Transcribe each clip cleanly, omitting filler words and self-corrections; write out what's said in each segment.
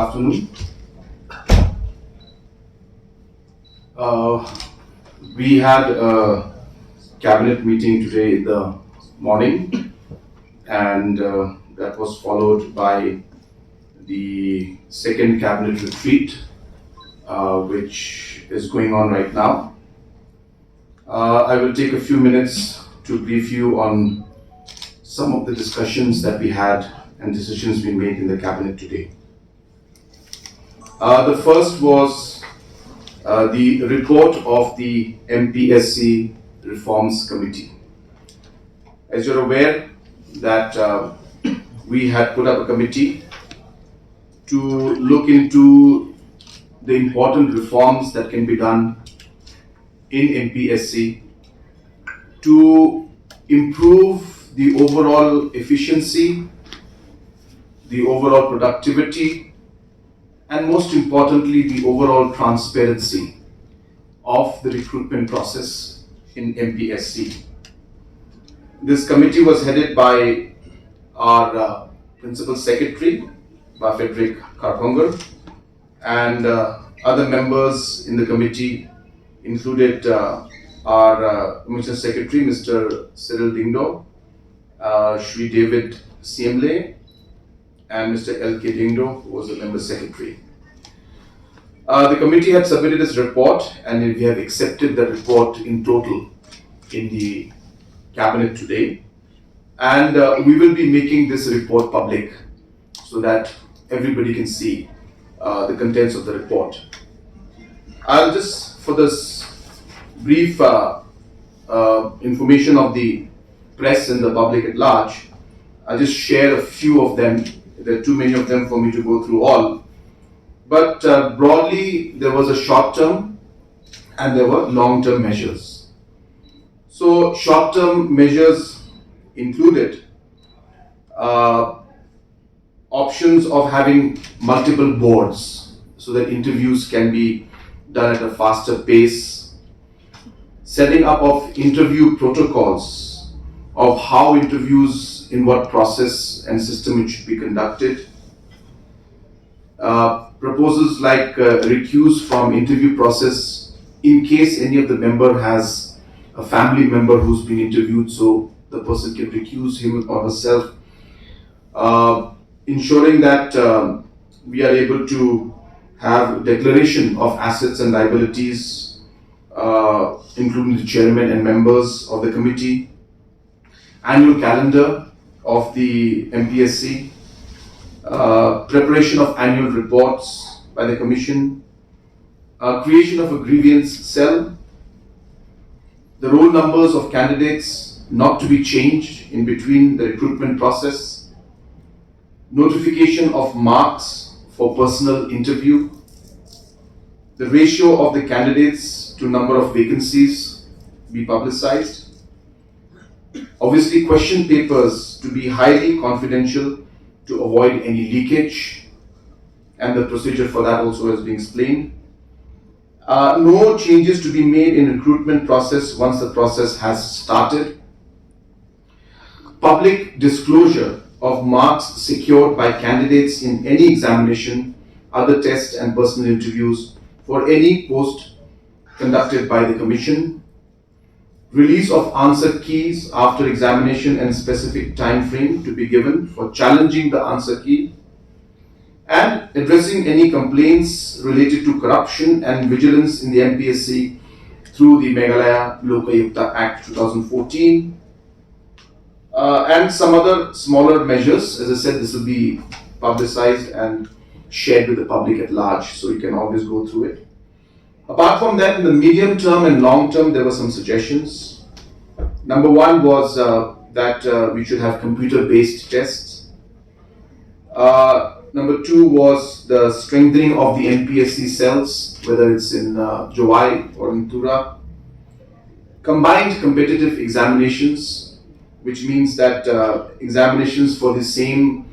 afternoon. We had a cabinet meeting today in the morning, and that was followed by the second cabinet retreat, which is going on right now. I will take a few minutes to brief you on some of the discussions that we had and decisions we made in the cabinet today. The first was the report of the MPSC Reforms Committee. As you're aware that we had put up a committee to look into the important reforms that can be done in MPSC to improve the overall efficiency, the overall productivity, and most importantly, the overall transparency of the recruitment process in MPSC. This committee was headed by our Principal Secretary, Frederick Karponger, and other members in the committee included our Commissioner Secretary, Mr. Cyril Dingdo, Shri David Siemle, and Mr. L.K. Dingdo, who was the member secretary. The committee had submitted its report, and we have accepted the report in total in the cabinet today. And we will be making this report public so that everybody can see the contents of the report. I'll just, for this brief information of the press and the public at large, I'll just share a few of them. There are too many of them for me to go through all. But broadly, there was a short-term and there were long-term measures. So short-term measures included options of having multiple boards so that interviews can be done at a faster pace, setting up of interview protocols of how interviews, in what process and system it should be conducted. Proposals like recuse from interview process in case any of the member has a family member who's been interviewed, so the person can recuse him or herself. Ensuring that we are able to have declaration of assets and liabilities, including the chairman and members of the committee, annual calendar of the MPSC, preparation of annual reports by the Commission, creation of a grievance cell, the roll numbers of candidates not to be changed in between the recruitment process, notification of marks for personal interview, the ratio of the candidates to number of vacancies be publicized. Obviously, question papers to be highly confidential to avoid any leakage, and the procedure for that also has been explained. No changes to be made in recruitment process once the process has started. Public disclosure of marks secured by candidates in any examination, other tests and personal interviews for any post conducted by the Commission. Release of answer keys after examination and specific time frame to be given for challenging the answer key, and addressing any complaints related to corruption and vigilance in the MPSC through the Meghalaya Lokayukta Act 2014, and some other smaller measures. As I said, this will be publicized and shared with the public at large, so you can always go through it. Apart from that, in the medium term and long term, there were some suggestions. Number one was that we should have computer-based tests. Number two was the strengthening of the MPSC cells, whether it's in Jowai or in Tura. Combined competitive examinations, which means that examinations for the same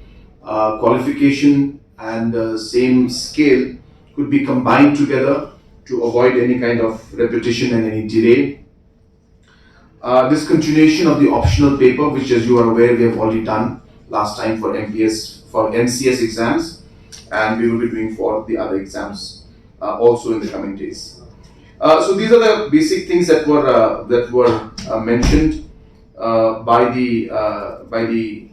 qualification and same scale could be combined together to avoid any kind of repetition and any delay. Discontinuation of the optional paper, which, as you are aware, we have already done last time for NCS exams, and we will be doing for the other exams also in the coming days. So these are the basic things that were mentioned by the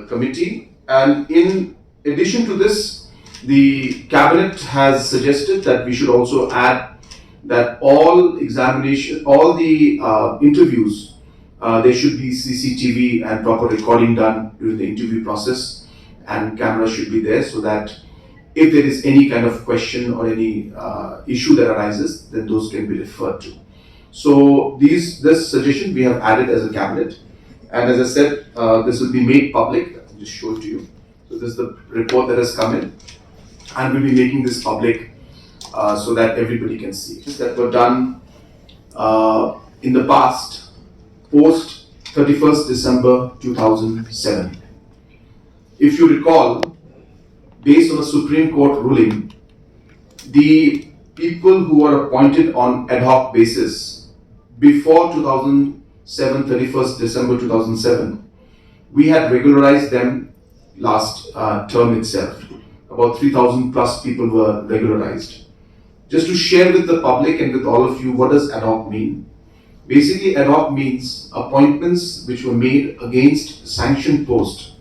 committee, and in addition to this, the cabinet has suggested that we should also add that all the interviews, there should be CCTV and proper recording done during the interview process, and cameras should be there so that if there is any kind of question or any issue that arises, then those can be referred to. So this suggestion we have added as a cabinet, and as I said, this will be made public. I'll just show it to you. So this is the report that has come in, and we'll be making this public so that everybody can see. That were done in the past, post 31st December 2007. If you recall, based on a Supreme Court ruling, the people who were appointed on ad hoc basis before 2007, 31st December 2007, we had regularized them last term itself. About 3,000 plus people were regularized. Just to share with the public and with all of you, what does ad hoc mean? Basically, ad hoc means appointments which were made against sanctioned post,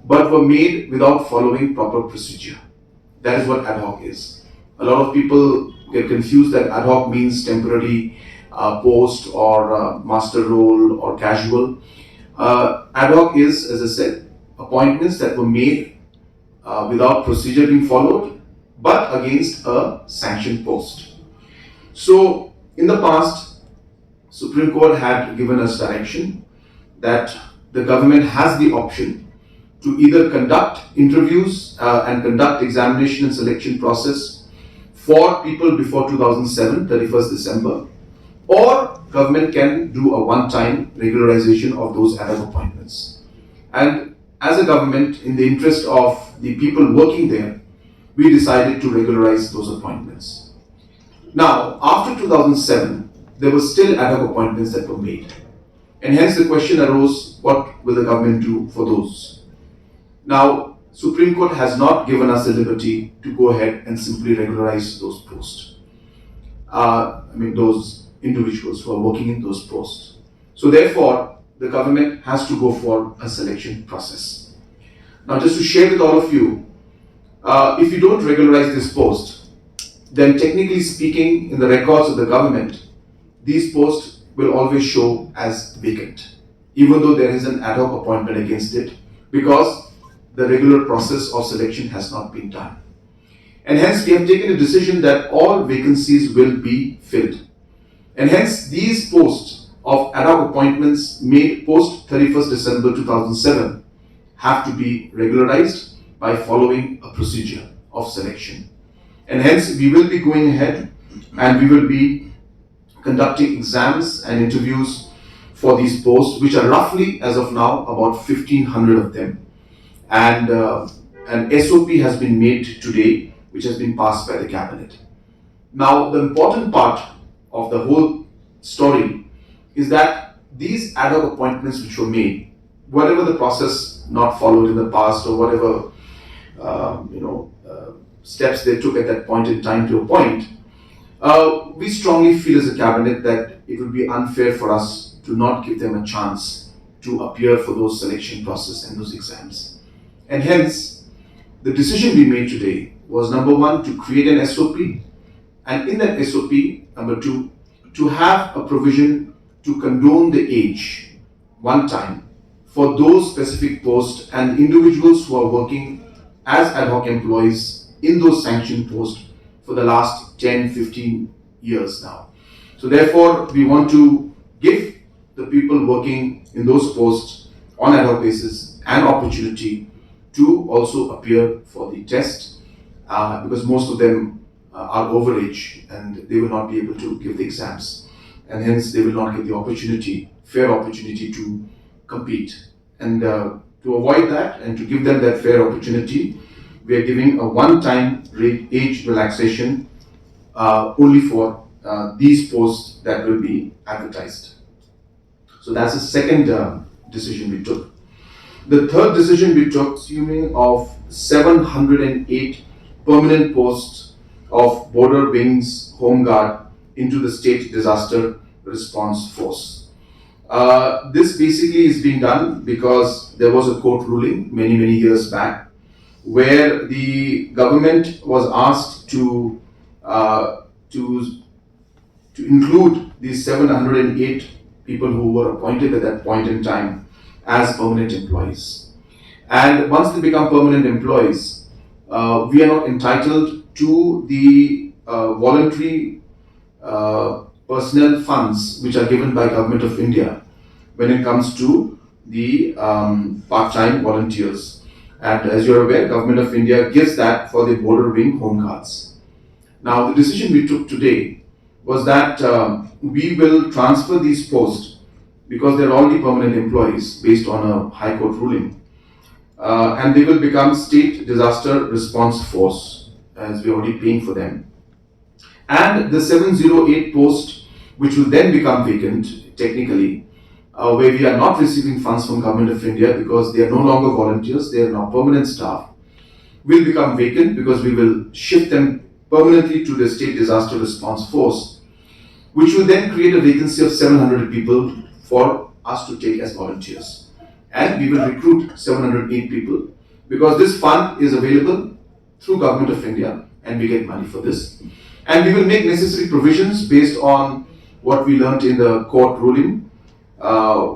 but were made without following proper procedure. That is what ad hoc is. A lot of people get confused that ad hoc means temporary post or master role or casual. Ad hoc is, as I said, appointments that were made without procedure being followed, but against a sanctioned post. So, in the past, Supreme Court had given us direction that the government has the option to either conduct interviews and conduct examination and selection process for people before 2007, 31st December, or government can do a one-time regularization of those ad hoc appointments. And as a government, in the interest of the people working there, we decided to regularize those appointments. Now, after 2007, there were still ad hoc appointments that were made. And hence the question arose, what will the government do for those? Now, Supreme Court has not given us the liberty to go ahead and simply regularize those posts. Those individuals who are working in those posts. So therefore, the government has to go for a selection process. Now, just to share with all of you, if you don't regularize this post, then technically speaking, in the records of the government, these posts will always show as vacant, even though there is an ad hoc appointment against it, because the regular process of selection has not been done. And hence, we have taken a decision that all vacancies will be filled. And hence, these posts of ad hoc appointments made post 31st December 2007 have to be regularized by following a procedure of selection. And hence, we will be going ahead and we will be conducting exams and interviews for these posts, which are roughly, as of now, about 1,500 of them. And an SOP has been made today, which has been passed by the cabinet. Now, the important part of the whole story is that these ad hoc appointments which were made, whatever the process not followed in the past or whatever steps they took at that point in time to appoint, we strongly feel as a cabinet that it would be unfair for us to not give them a chance to appear for those selection process and those exams. And hence, the decision we made today was, number one, to create an SOP, and in that SOP, number two, to have a provision to condone the age one time for those specific posts and individuals who are working as ad hoc employees in those sanctioned posts for the last 10, 15 years now. So therefore, we want to give the people working in those posts on ad hoc basis an opportunity to also appear for the test, because most of them are over age and they will not be able to give the exams, and hence they will not get the fair opportunity to compete. And to avoid that and to give them that fair opportunity, we are giving a one-time age relaxation only for these posts that will be advertised. So that's the second decision we took. The third decision we took, assuming of 708 permanent posts of Border Wings Home Guard into the State Disaster Response Force. This basically is being done because there was a court ruling many years back where the government was asked uh, to to include these 708 people who were appointed at that point in time as permanent employees. And once they become permanent employees, we are not entitled to the voluntary personnel funds which are given by Government of India when it comes to the part-time volunteers. And as you're aware, Government of India gives that for the Border Wing Home Guards. Now, the decision we took today was that we will transfer these posts because they're already permanent employees based on a High Court ruling. And they will become State Disaster Response Force as we're already paying for them. And the 708 post, which will then become vacant technically, where we are not receiving funds from Government of India because they are no longer volunteers, they are now permanent staff, will become vacant because we will shift them permanently to the State Disaster Response Force, which will then create a vacancy of 700 people for us to take as volunteers. And we will recruit 708 people because this fund is available through Government of India and we get money for this. And we will make necessary provisions based on what we learnt in the court ruling,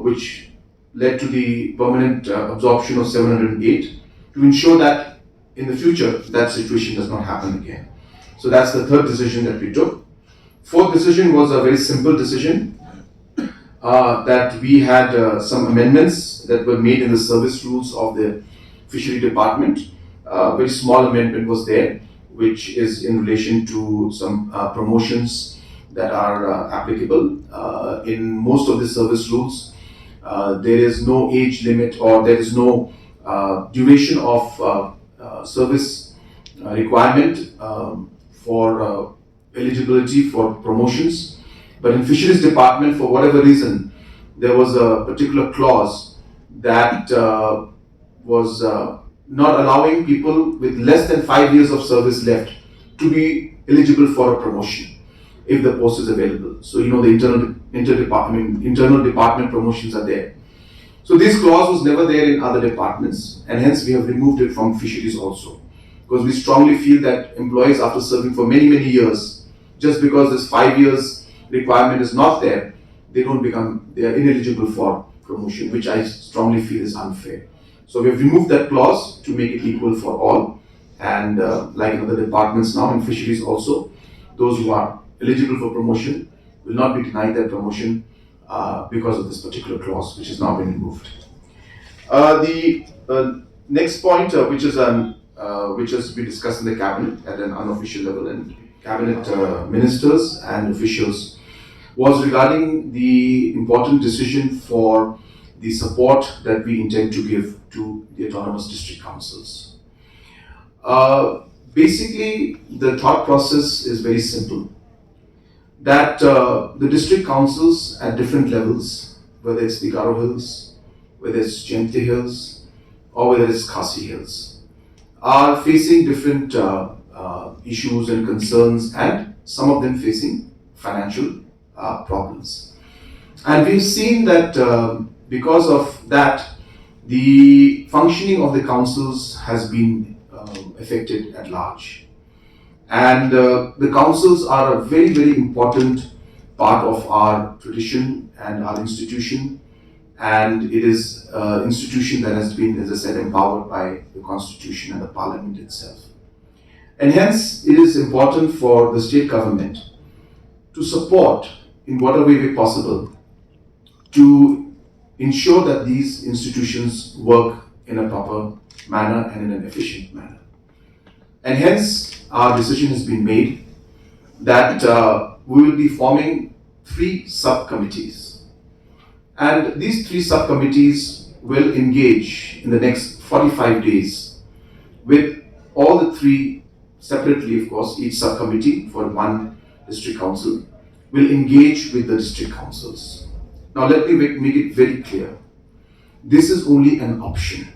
which led to the permanent absorption of 708 to ensure that in the future that situation does not happen again. So that's the third decision that we took. Fourth decision was a very simple decision that we had some amendments that were made in the service rules of the fishery department. A very small amendment was there, which is in relation to some promotions that are applicable. In most of the service rules, there is no age limit or there is no duration of service requirement for eligibility for promotions. But in fisheries department, for whatever reason, there was a particular clause that was not allowing people with less than 5 years of service left to be eligible for a promotion if the post is available. So the internal department promotions are there. So this clause was never there in other departments, and hence we have removed it from fisheries also, because we strongly feel that employees, after serving for many years, just because this 5 years requirement is not there, they are ineligible for promotion, which I strongly feel is unfair. So we have removed that clause to make it equal for all, and like in other departments now, in fisheries also, those who are eligible for promotion will not be denied their promotion because of this particular clause, which has now been removed. The next point, which has been discussed in the cabinet at an unofficial level, and cabinet ministers and officials, was regarding the important decision for the support that we intend to give to the autonomous district councils. Basically, the thought process is very simple. That the district councils at different levels, whether it's the Garo Hills, whether it's Jayantli Hills, or whether it's Khasi Hills, are facing different issues and concerns, and some of them facing financial problems. And we've seen that because of that, the functioning of the councils has been affected at large. And the councils are a very important part of our tradition and our institution, and it is an institution that has been, as I said, empowered by the constitution and the parliament itself. And hence, it is important for the state government to support in whatever way possible to ensure that these institutions work in a proper manner and in an efficient manner. And hence, our decision has been made that we will be forming 3 subcommittees. And these 3 subcommittees will engage in the next 45 days with all the 3 separately, of course. Each subcommittee for one district council will engage with the district councils. Now let me make it very clear. This is only an option.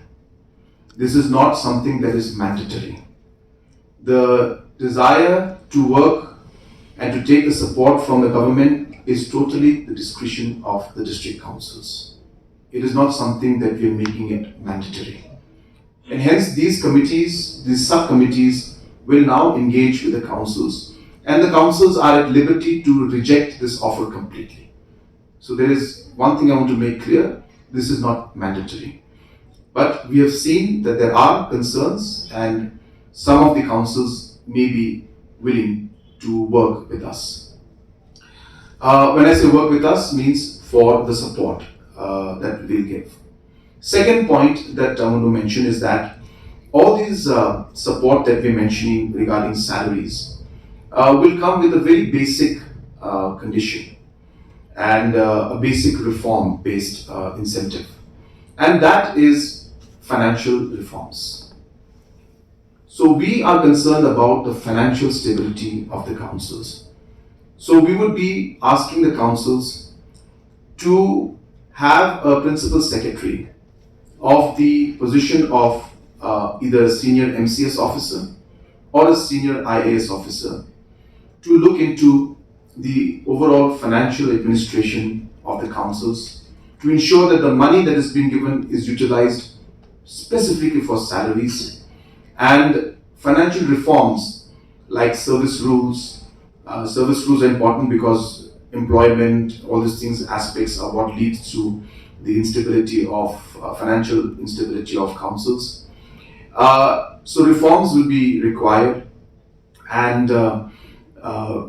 This is not something that is mandatory. The desire to work and to take the support from the government is totally the discretion of the district councils. It is not something that we are making it mandatory. And hence these committees, these subcommittees will now engage with the councils, and the councils are at liberty to reject this offer completely. So there is one thing I want to make clear, this is not mandatory. But we have seen that there are concerns and some of the councils may be willing to work with us. When I say work with us, means for the support that we'll give. Second point that I want to mention is that all these support that we're mentioning regarding salaries will come with a very basic condition and a basic reform-based incentive, and that is financial reforms. So we are concerned about the financial stability of the councils. So we would be asking the councils to have a principal secretary of the position of either a senior MCS officer or a senior IAS officer to look into the overall financial administration of the councils, to ensure that the money that is being given is utilized specifically for salaries, and financial reforms like service rules. Service rules are important because employment, all these things, aspects are what leads to the instability of financial instability of councils. So reforms will be required, and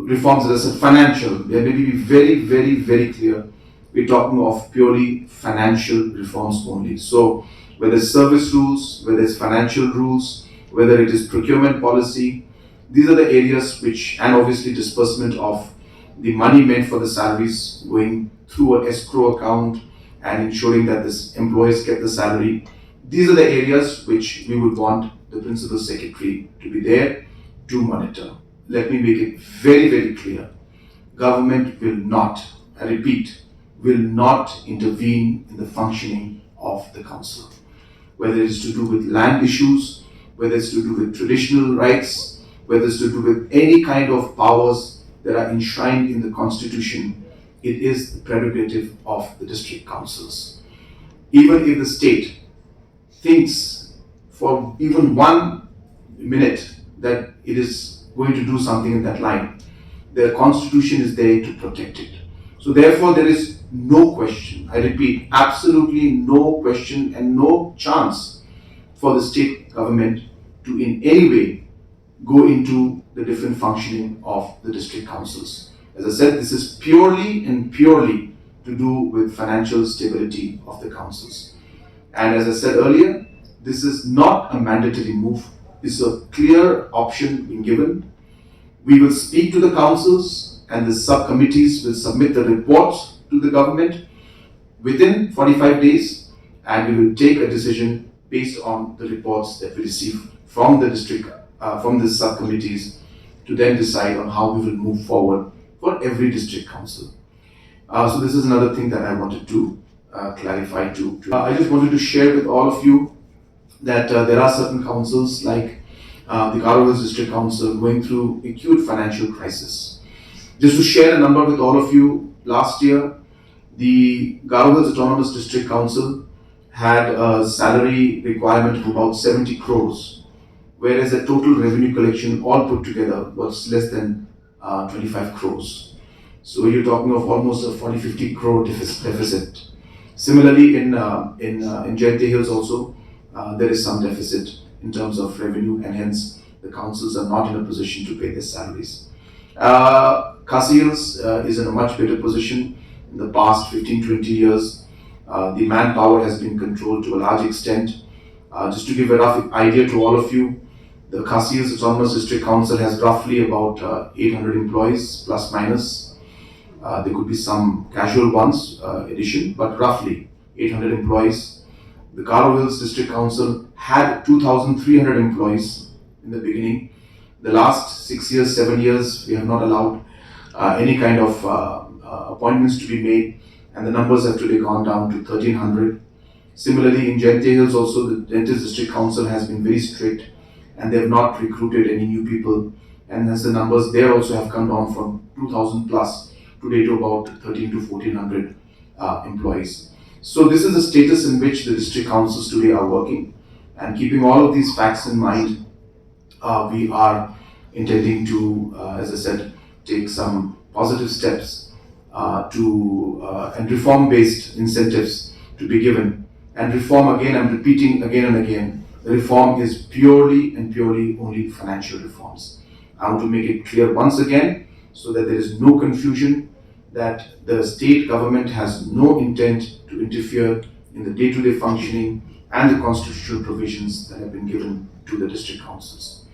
reforms, as I said, financial. They may be very, very, very clear. We're talking of purely financial reforms only. So whether it's service rules, whether it's financial rules, whether it is procurement policy, these are the areas which, and obviously disbursement of the money meant for the salaries going through an escrow account and ensuring that this employees get the salary. These are the areas which we would want the principal secretary to be there to monitor. Let me make it very, very clear. Government will not, I repeat, will not intervene in the functioning of the council. Whether it's to do with land issues, whether it's to do with traditional rights, whether it's to do with any kind of powers that are enshrined in the constitution, it is the prerogative of the district councils. Even if the state thinks for even 1 minute that it is going to do something in that line, the constitution is there to protect it. So therefore there is no question, I repeat, absolutely no question and no chance for the state government to in any way go into the different functioning of the district councils. As I said, this is purely and purely to do with financial stability of the councils. And as I said earlier, this is not a mandatory move. This is a clear option being given. We will speak to the councils and the subcommittees will submit the reports to the government within 45 days, and we will take a decision based on the reports that we receive from the district, from the subcommittees, to then decide on how we will move forward for every district council. So this is another thing that I wanted to clarify too. I just wanted to share with all of you that there are certain councils like the Garo Hills District Council going through acute financial crisis. Just to share a number with all of you, last year the Garo Hills Autonomous District Council had a salary requirement of about 70 crores, whereas the total revenue collection all put together was less than 25 crores. So you're talking of almost a 40-50 crore deficit. Similarly, in Nongtrei Hills also, there is some deficit in terms of revenue, and hence the councils are not in a position to pay their salaries. Khasi Hills is in a much better position. In the past 15-20 years, the manpower has been controlled to a large extent. Just to give a rough idea to all of you, the Khasi Hills Autonomous District Council has roughly about 800 employees, plus minus. There could be some casual ones, addition, but roughly 800 employees. The Garo Hills District Council had 2,300 employees in the beginning. The last 6 years, 7 years, we have not allowed any kind of appointments to be made, and the numbers have today gone down to 1,300. Similarly, in Jayantay Hills also, the Dentist District Council has been very strict and they have not recruited any new people. And as the numbers there also have come down from 2,000 plus today to about 13 to 1400 employees. So this is the status in which the district councils today are working. And keeping all of these facts in mind, we are intending to, as I said, take some positive steps and reform-based incentives to be given. And reform, again, I'm repeating again and again, the reform is purely and purely only financial reforms. I want to make it clear once again so that there is no confusion that the state government has no intent to interfere in the day-to-day functioning and the constitutional provisions that have been given to the district councils.